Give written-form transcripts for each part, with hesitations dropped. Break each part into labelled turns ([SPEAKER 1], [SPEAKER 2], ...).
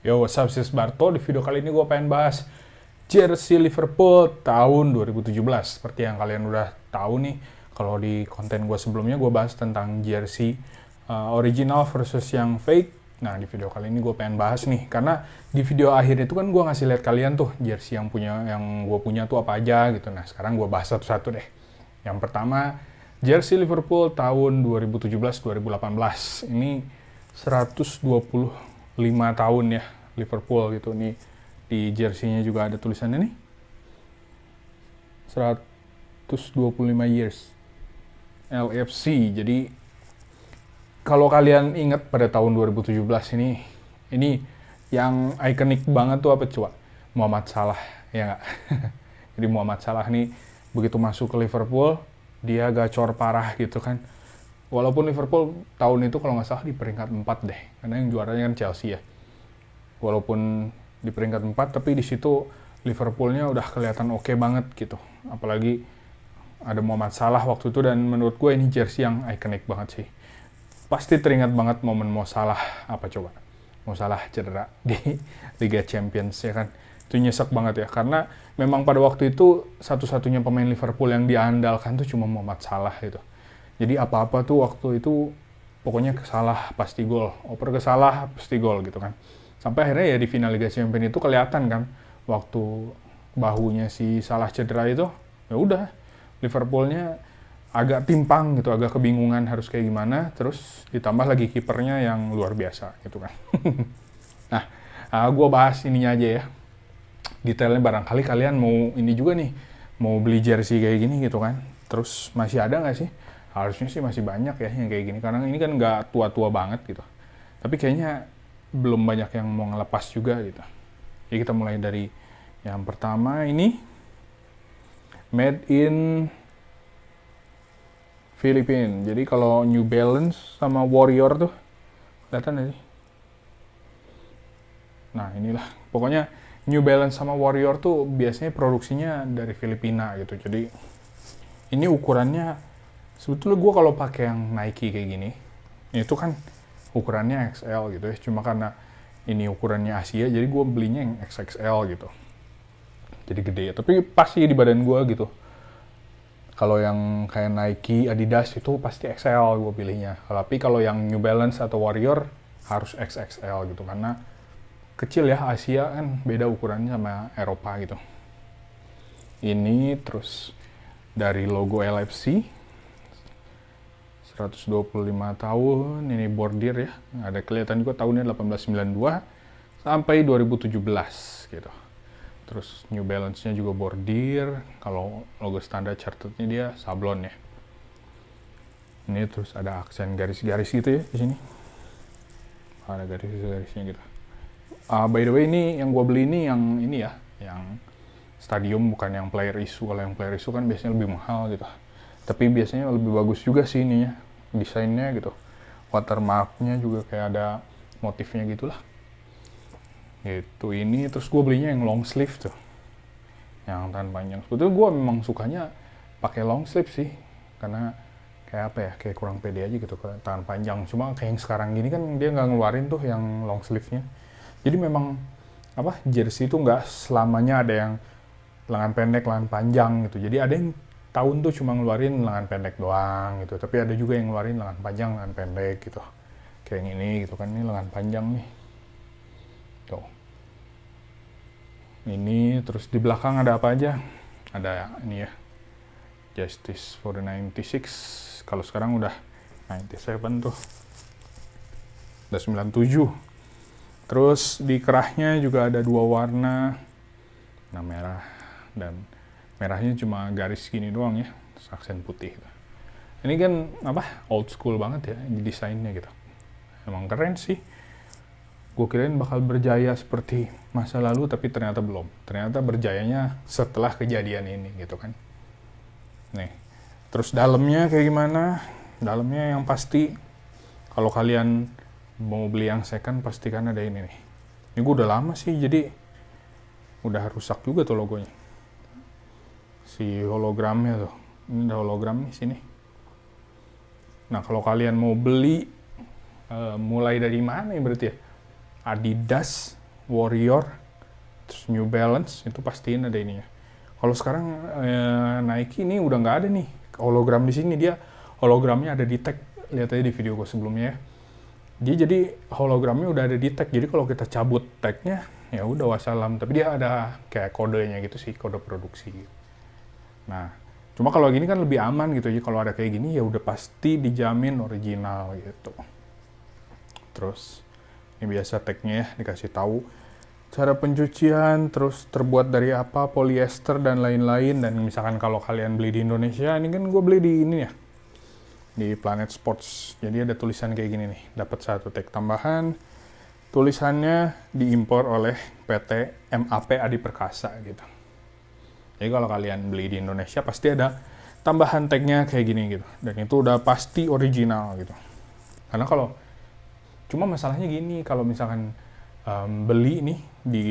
[SPEAKER 1] Yo, what's up, sis Barto. Di video kali ini gue pengen bahas jersey Liverpool tahun 2017. Seperti yang kalian udah tahu nih, kalau di konten gue sebelumnya gue bahas tentang jersey original versus yang fake. Nah, di video kali ini gue pengen bahas nih, karena di video akhir itu kan gue ngasih lihat kalian tuh jersey yang gue punya tuh apa aja gitu. Nah, sekarang gue bahas satu-satu deh. Yang pertama, jersey Liverpool tahun 2017-2018. Ini 125 tahun ya Liverpool gitu nih. Di jersey-nya juga ada tulisannya nih, 125 years LFC. Jadi kalau kalian ingat pada tahun 2017 ini yang ikonik banget tuh apa coba? Muhammad Salah, ya nggak? Jadi Muhammad Salah nih begitu masuk ke Liverpool, dia gacor parah gitu kan. Walaupun Liverpool tahun itu kalau nggak salah di peringkat 4 deh, karena yang juaranya kan Chelsea ya. Walaupun di peringkat 4, tapi di situ Liverpoolnya udah kelihatan oke banget gitu. Apalagi ada Muhammad Salah waktu itu, dan menurut gue ini jersey yang ikonik banget sih. Pasti teringat banget momen Mo Salah, apa coba? Mo Salah cedera di Liga Champions ya kan. Itu nyesek banget ya, karena memang pada waktu itu satu-satunya pemain Liverpool yang diandalkan tuh cuma Muhammad Salah gitu. Jadi apa-apa tuh waktu itu pokoknya ke Salah pasti gol, oper ke Salah pasti gol gitu kan. Sampai akhirnya ya di final Liga Champions itu kelihatan kan, waktu bahunya si Salah cedera itu, ya udah Liverpoolnya agak timpang gitu, agak kebingungan harus kayak gimana, terus ditambah lagi kipernya yang luar biasa gitu kan. Nah, gue bahas ininya aja ya, detailnya. Barangkali kalian mau ini juga nih, mau beli jersey kayak gini gitu kan, terus masih ada nggak sih? Harusnya sih masih banyak ya yang kayak gini, karena ini kan nggak tua-tua banget gitu. Tapi kayaknya belum banyak yang mau ngelepas juga gitu. Jadi kita mulai dari yang pertama, ini made in Philippines. Jadi kalau New Balance sama Warrior tuh kelihatan nggak sih? Nah inilah, pokoknya New Balance sama Warrior tuh biasanya produksinya dari Filipina gitu. Jadi ini ukurannya, sebetulnya gue kalau pakai yang Nike kayak gini, itu kan ukurannya XL gitu ya. Cuma karena ini ukurannya Asia, jadi gue belinya yang XXL gitu. Jadi gede ya, tapi pasti di badan gue gitu. Kalau yang kayak Nike, Adidas itu pasti XL gue pilihnya. Tapi kalau yang New Balance atau Warrior harus XXL gitu, karena kecil ya, Asia kan beda ukurannya sama Eropa gitu. Ini terus dari logo LFC, 125 tahun, ini bordir ya. Ada kelihatan juga tahunnya 1892 sampai 2017 gitu. Terus New Balance-nya juga bordir. Kalau logo standar chartered-nya dia sablon ya. Ini terus ada aksen garis-garis gitu ya di sini. Ada garis-garisnya gitu. By the way, ini yang gue beli ini ya, yang stadium, bukan yang player issue. Kalau yang player issue kan biasanya lebih mahal gitu. Tapi biasanya lebih bagus juga sih ininya, desainnya gitu. Watermark-nya juga kayak ada motifnya gitulah. Gitu. Ini terus gue belinya yang long sleeve tuh, yang tangan panjang. Sebetulnya gue memang sukanya pakai long sleeve sih, karena kayak apa ya, kayak kurang pede aja gitu ke tangan panjang. Cuma kayak yang sekarang gini kan dia nggak ngeluarin tuh yang long sleeve-nya. Jadi memang apa, jersey itu nggak selamanya ada yang lengan pendek, lengan panjang gitu. Jadi ada yang tahun tuh cuma ngeluarin lengan pendek doang gitu, tapi ada juga yang ngeluarin lengan panjang, lengan pendek gitu. Kayak yang ini gitu kan, ini lengan panjang nih. Tuh. Ini terus di belakang ada apa aja? Ada ini ya, Justice for the 96. Kalau sekarang udah 97 tuh. Udah 97. Terus di kerahnya juga ada dua warna. Nah, merah dan merahnya cuma garis gini doang ya, terus aksen putih. Ini kan apa, old school banget ya desainnya gitu. Emang keren sih. Gue kirain bakal berjaya seperti masa lalu, tapi ternyata belum. Ternyata berjayanya setelah kejadian ini gitu kan. Nih, terus dalamnya kayak gimana? Dalamnya yang pasti, kalau kalian mau beli yang second, pastikan ada ini nih. Ini gue udah lama sih, jadi udah rusak juga tuh logonya. Si hologramnya tuh, ini ada hologram nih sini. Nah kalau kalian mau beli, mulai dari mana ya berarti ya? Adidas, Warrior, terus New Balance, itu pastiin ada ininya. Kalau sekarang Nike ini udah nggak ada nih hologram di sini, dia hologramnya ada di tag. Lihat aja di video gue sebelumnya ya. Dia jadi hologramnya udah ada di tag. Jadi kalau kita cabut tagnya, ya udah wassalam. Tapi dia ada kayak kodenya gitu sih, kode produksi. Nah, cuma kalau gini kan lebih aman gitu. Jadi kalau ada kayak gini ya udah pasti dijamin original gitu. Terus ini biasa tagnya ya, dikasih tahu cara pencucian, terus terbuat dari apa, polyester dan lain-lain. Dan misalkan kalau kalian beli di Indonesia, ini kan gue beli di ini ya, di Planet Sports. Jadi ada tulisan kayak gini nih, dapat satu tag tambahan. Tulisannya diimpor oleh PT MAP Adi Perkasa gitu. Jadi kalau kalian beli di Indonesia pasti ada tambahan tagnya kayak gini gitu. Dan itu udah pasti original gitu. Karena kalau cuma masalahnya gini, kalau misalkan beli nih di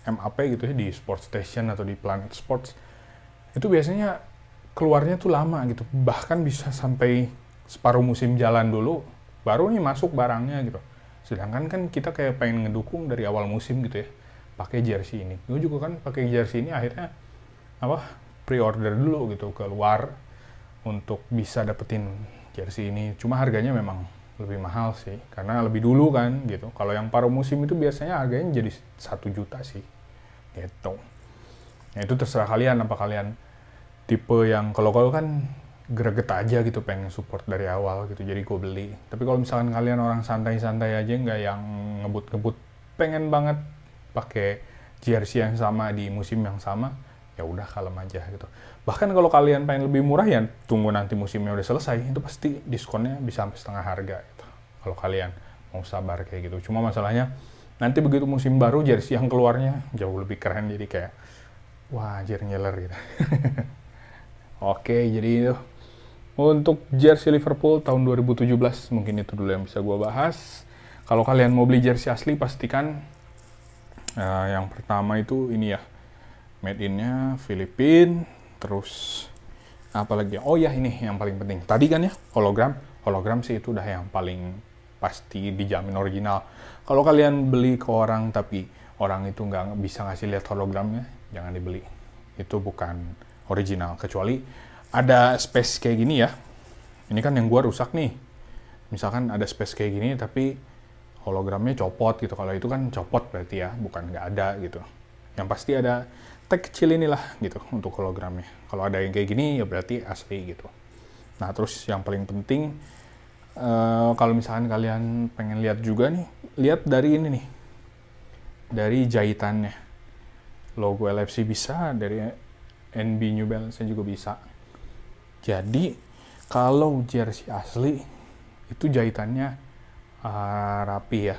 [SPEAKER 1] MAP gitu ya, di Sport Station atau di Planet Sports, itu biasanya keluarnya tuh lama gitu, bahkan bisa sampai separuh musim jalan dulu baru nih masuk barangnya gitu. Sedangkan kan kita kayak pengen ngedukung dari awal musim gitu ya, pakai jersey ini. Gue juga kan pakai jersey ini akhirnya pre-order dulu gitu ke luar untuk bisa dapetin jersey ini. Cuma harganya memang lebih mahal sih, karena lebih dulu kan gitu. Kalau yang paruh musim itu biasanya harganya jadi 1 juta sih gitu. Nah itu terserah kalian, apa kalian tipe yang kalau kan greget aja gitu, pengen support dari awal gitu, jadi gue beli. Tapi kalau misalkan kalian orang santai-santai aja, nggak yang ngebut-ngebut, pengen banget pakai jersey yang sama di musim yang sama, ya udah kalem aja gitu. Bahkan kalau kalian pengen lebih murah ya tunggu nanti musimnya udah selesai, itu pasti diskonnya bisa sampai setengah harga gitu. Kalau kalian mau sabar kayak gitu. Cuma masalahnya nanti begitu musim baru jersey yang keluarnya jauh lebih keren, jadi kayak wah anjir nyeler gitu. Oke, jadi itu untuk jersey Liverpool tahun 2017 mungkin itu dulu yang bisa gue bahas. Kalau kalian mau beli jersey asli pastikan yang pertama itu ini ya, made in-nya Filipina. Terus apa lagi? Oh ya, ini yang paling penting. Tadi kan ya hologram sih itu udah yang paling pasti dijamin original. Kalau kalian beli ke orang tapi orang itu nggak bisa ngasih lihat hologramnya, jangan dibeli. Itu bukan original, kecuali ada space kayak gini ya. Ini kan yang gua rusak nih. Misalkan ada space kayak gini tapi hologramnya copot gitu. Kalau itu kan copot berarti ya, bukan nggak ada gitu. Yang pasti ada tag kecil inilah gitu untuk hologramnya. Kalau ada yang kayak gini ya berarti asli gitu. Nah terus yang paling penting kalau misalkan kalian pengen lihat juga nih, lihat dari ini nih, dari jahitannya. Logo LFC bisa, dari NB New Balance juga bisa. Jadi kalau jersey asli itu jahitannya rapi ya.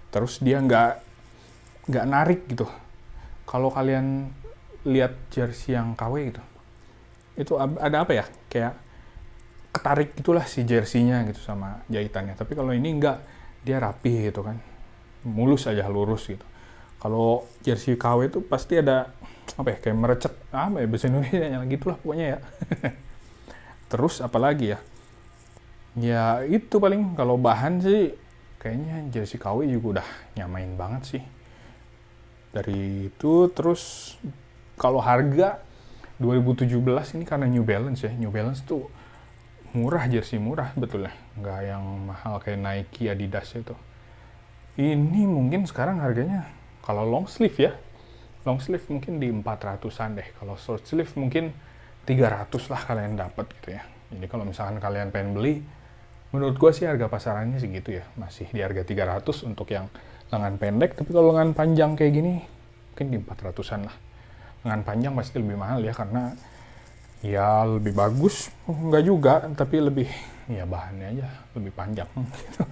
[SPEAKER 1] Terus dia nggak narik gitu. Kalau kalian lihat jersey yang KW gitu, itu ada apa ya, kayak ketarik gitulah si jersey-nya gitu sama jahitannya. Tapi kalau ini enggak, dia rapi gitu kan, mulus aja, lurus gitu. Kalau jersey KW itu pasti ada apa ya, kayak merecet, apa ya bahasa Indonesia nya gitulah pokoknya ya. Terus apalagi ya, ya itu paling. Kalau bahan sih kayaknya jersey KW juga udah nyamain banget sih. Dari itu terus kalau harga 2017 ini karena New Balance ya. New Balance tuh murah, jersey murah betulnya. Nggak yang mahal kayak Nike, Adidas itu. Ini mungkin sekarang harganya kalau long sleeve ya. Long sleeve mungkin di 400-an deh. Kalau short sleeve mungkin 300 lah kalian dapat gitu ya. Jadi kalau misalkan kalian pengen beli, menurut gue sih harga pasarannya segitu ya. Masih di harga 300 untuk yang lengan pendek, tapi kalau lengan panjang kayak gini mungkin di 400-an lah. Lengan panjang pasti lebih mahal ya, karena ya lebih bagus, enggak juga, tapi lebih ya bahannya aja lebih panjang gitu.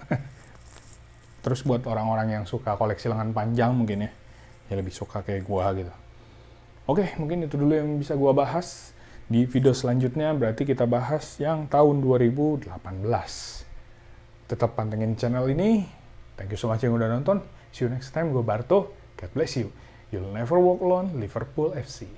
[SPEAKER 1] Terus buat orang-orang yang suka koleksi lengan panjang mungkin ya lebih suka kayak gua gitu. Oke, mungkin itu dulu yang bisa gua bahas. Di video selanjutnya berarti kita bahas yang tahun 2018. Tetap pantengin channel ini. Thank you so much yang udah nonton. See you next time. Gue Barto. God bless you. You'll never walk alone. Liverpool FC.